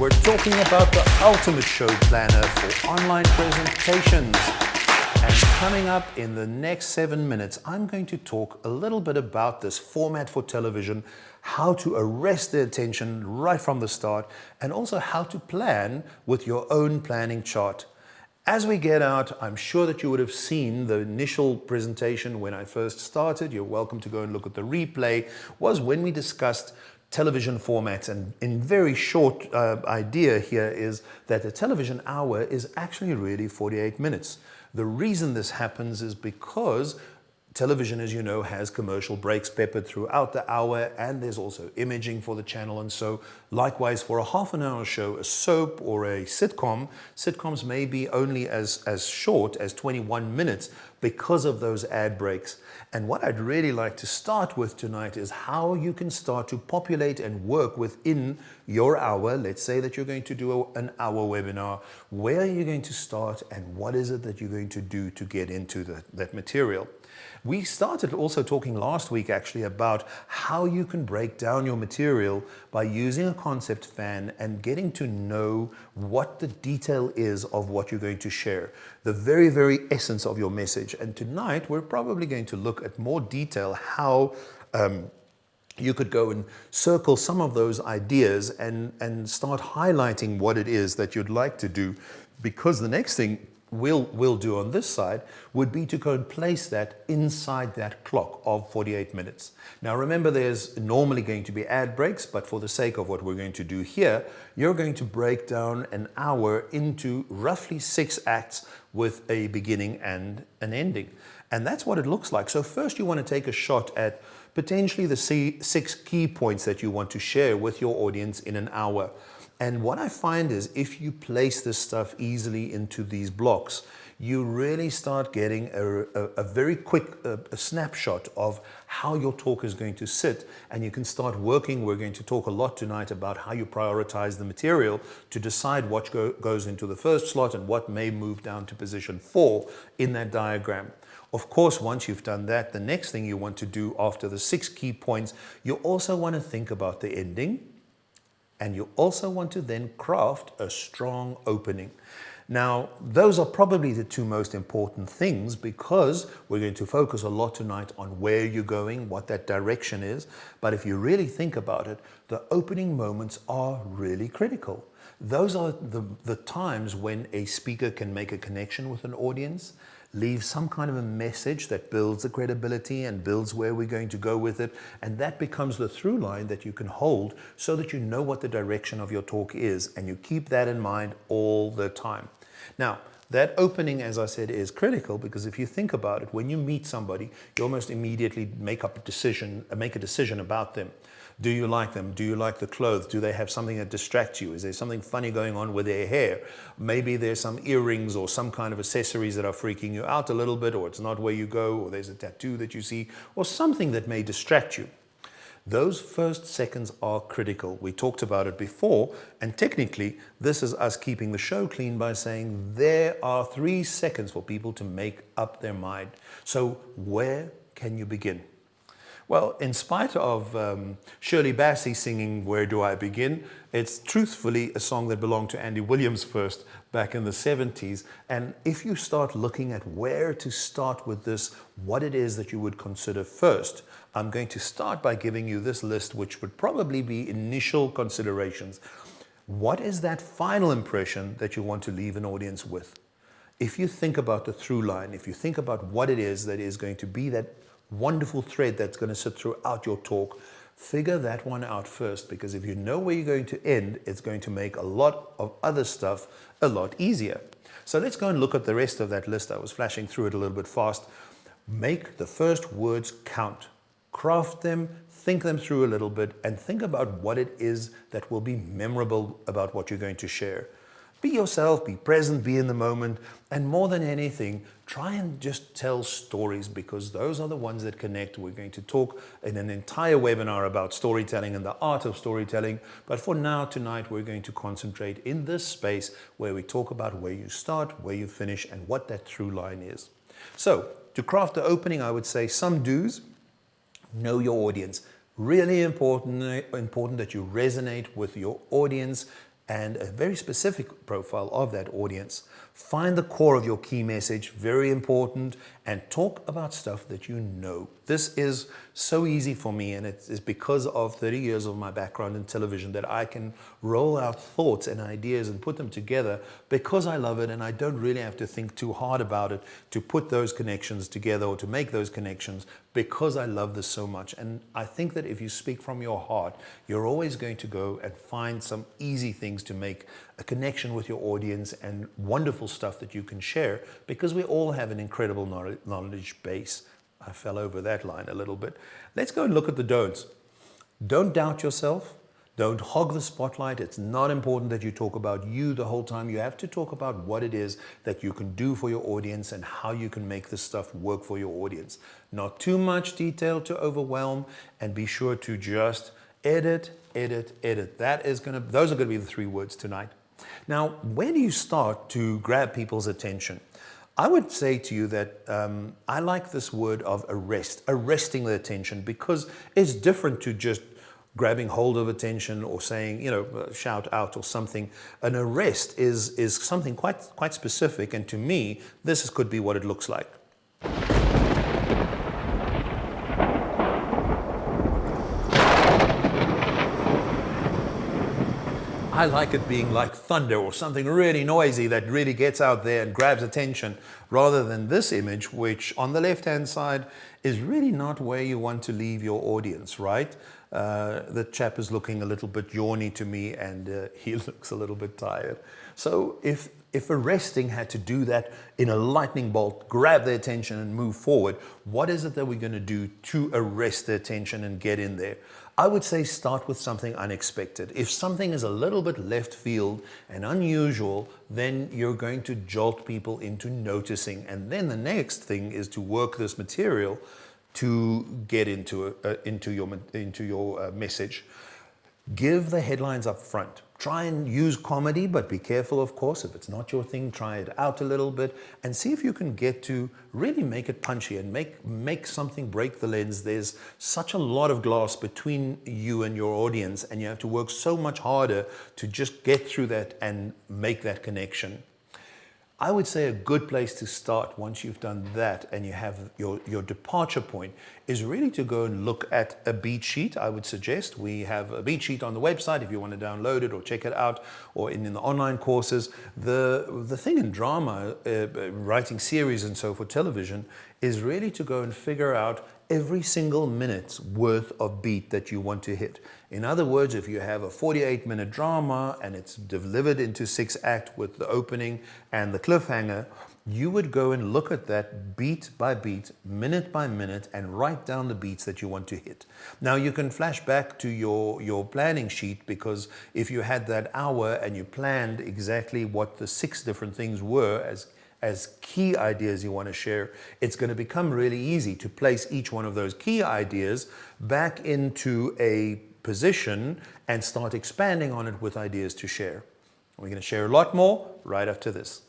we're talking about the ultimate show planner for online presentations. And coming up in the next 7 minutes, I'm going to talk a little bit about this format for television, how to arrest their attention right from the start, and also how to plan with your own planning chart. As we get out, I'm sure that you would have seen the initial presentation when I first started. You're welcome to go and look at the replay. Was when we discussed television formats, and in very short idea here is that a television hour is actually really 48 minutes. The reason this happens is because television, as you know, has commercial breaks peppered throughout the hour, and there's also imaging for the channel. And so likewise, for a half an hour show, a soap or a sitcom, sitcoms may be only as short as 21 minutes because of those ad breaks. And what I'd really like to start with tonight is how you can start to populate and work within your hour. Let's say that you're going to do an hour webinar. Where are you going to start, and what is it that you're going to do to get into that material? We started also talking last week actually about how you can break down your material by using a concept fan and getting to know what the detail is of what you're going to share, the very, very essence of your message. And tonight we're probably going to look at more detail how you could go and circle some of those ideas and start highlighting what it is that you'd like to do, because the next thing we'll do on this side would be to go and place that inside that clock of 48 minutes. Now remember, there's normally going to be ad breaks, but for the sake of what we're going to do here, you're going to break down an hour into roughly 6 acts with a beginning and an ending. And that's what it looks like. So first you want to take a shot at potentially the 6 key points that you want to share with your audience in an hour. And what I find is if you place this stuff easily into these blocks, you really start getting a very quick a snapshot of how your talk is going to sit, and you can start working. We're going to talk a lot tonight about how you prioritize the material to decide what goes into the first slot and what may move down to position 4 in that diagram. Of course, once you've done that, the next thing you want to do after the 6 key points, you also want to think about the ending. And you also want to then craft a strong opening. Now, those are probably the 2 most important things, because we're going to focus a lot tonight on where you're going, what that direction is. But if you really think about it, the opening moments are really critical. Those are the times when a speaker can make a connection with an audience, leave some kind of a message that builds the credibility and builds where we're going to go with it. And that becomes the through line that you can hold so that you know what the direction of your talk is, and you keep that in mind all the time. Now, that opening, as I said, is critical, because if you think about it, when you meet somebody, you almost immediately make a decision about them. Do you like them? Do you like the clothes? Do they have something that distracts you? Is there something funny going on with their hair? Maybe there's some earrings or some kind of accessories that are freaking you out a little bit, or it's not where you go, or there's a tattoo that you see, or something that may distract you. Those first seconds are critical. We talked about it before, and technically this is us keeping the show clean by saying there are 3 seconds for people to make up their mind. So where can you begin? Well, in spite of Shirley Bassey singing "Where Do I Begin?", it's truthfully a song that belonged to Andy Williams first back in the 70s. And if you start looking at where to start with this, what it is that you would consider first, I'm going to start by giving you this list, which would probably be initial considerations. What is that final impression that you want to leave an audience with? If you think about the through line, if you think about what it is that is going to be that wonderful thread that's going to sit throughout your talk, figure that one out first, because if you know where you're going to end, it's going to make a lot of other stuff a lot easier. So let's go and look at the rest of that list. I was flashing through it a little bit fast. Make the first words count. Craft them, think them through a little bit, and think about what it is that will be memorable about what you're going to share. Be yourself, be present, be in the moment, and more than anything, try and just tell stories, because those are the ones that connect. We're going to talk in an entire webinar about storytelling and the art of storytelling, but for now, tonight, we're going to concentrate in this space where we talk about where you start, where you finish, and what that through line is. So, to craft the opening, I would say some do's. Know your audience. Really important that you resonate with your audience and a very specific profile of that audience. Find the core of your key message, very important, and talk about stuff that you know. This is so easy for me, and it is because of 30 years of my background in television that I can roll out thoughts and ideas and put them together because I love it, and I don't really have to think too hard about it to put those connections together or to make those connections, because I love this so much. And I think that if you speak from your heart, you're always going to go and find some easy things to make a connection with your audience and wonderful stuff that you can share, because we all have an incredible knowledge base. I fell over that line a little bit. Let's go and look at the don'ts. Don't doubt yourself. Don't hog the spotlight. It's not important that you talk about you the whole time. You have to talk about what it is that you can do for your audience and how you can make this stuff work for your audience. Not too much detail to overwhelm, and be sure to just edit, edit, edit. Those are going to be the 3 words tonight. Now, where do you start to grab people's attention? I would say to you that I like this word of arresting their attention, because it's different to just grabbing hold of attention or saying, shout out or something. An arrest is something quite specific, and to me, this could be what it looks like. I like it being like thunder or something really noisy that really gets out there and grabs attention, rather than this image, which on the left-hand side is really not where you want to leave your audience, right? The chap is looking a little bit yawny to me, and he looks a little bit tired. So if arresting had to do that in a lightning bolt, grab their attention and move forward, what is it that we're going to do to arrest their attention and get in there? I would say start with something unexpected. If something is a little bit left field and unusual, then you're going to jolt people into noticing. And then the next thing is to work this material to get into your message. Give the headlines up front. Try and use comedy, but be careful, of course. If it's not your thing, try it out a little bit and see if you can get to really make it punchy and make something break the lens. There's such a lot of glass between you and your audience, and you have to work so much harder to just get through that and make that connection. I would say a good place to start once you've done that and you have your departure point is really to go and look at a beat sheet. I would suggest we have a beat sheet on the website if you want to download it or check it out, or in the online courses. The thing in drama, writing series and so for television, is really to go and figure out every single minute's worth of beat that you want to hit. In other words, if you have a 48-minute drama and it's delivered into 6 acts with the opening and the cliffhanger, you would go and look at that beat by beat, minute by minute, and write down the beats that you want to hit. Now, you can flash back to your planning sheet, because if you had that hour and you planned exactly what the 6 different things were as key ideas you want to share, it's going to become really easy to place each one of those key ideas back into a position and start expanding on it with ideas to share. We're going to share a lot more right after this.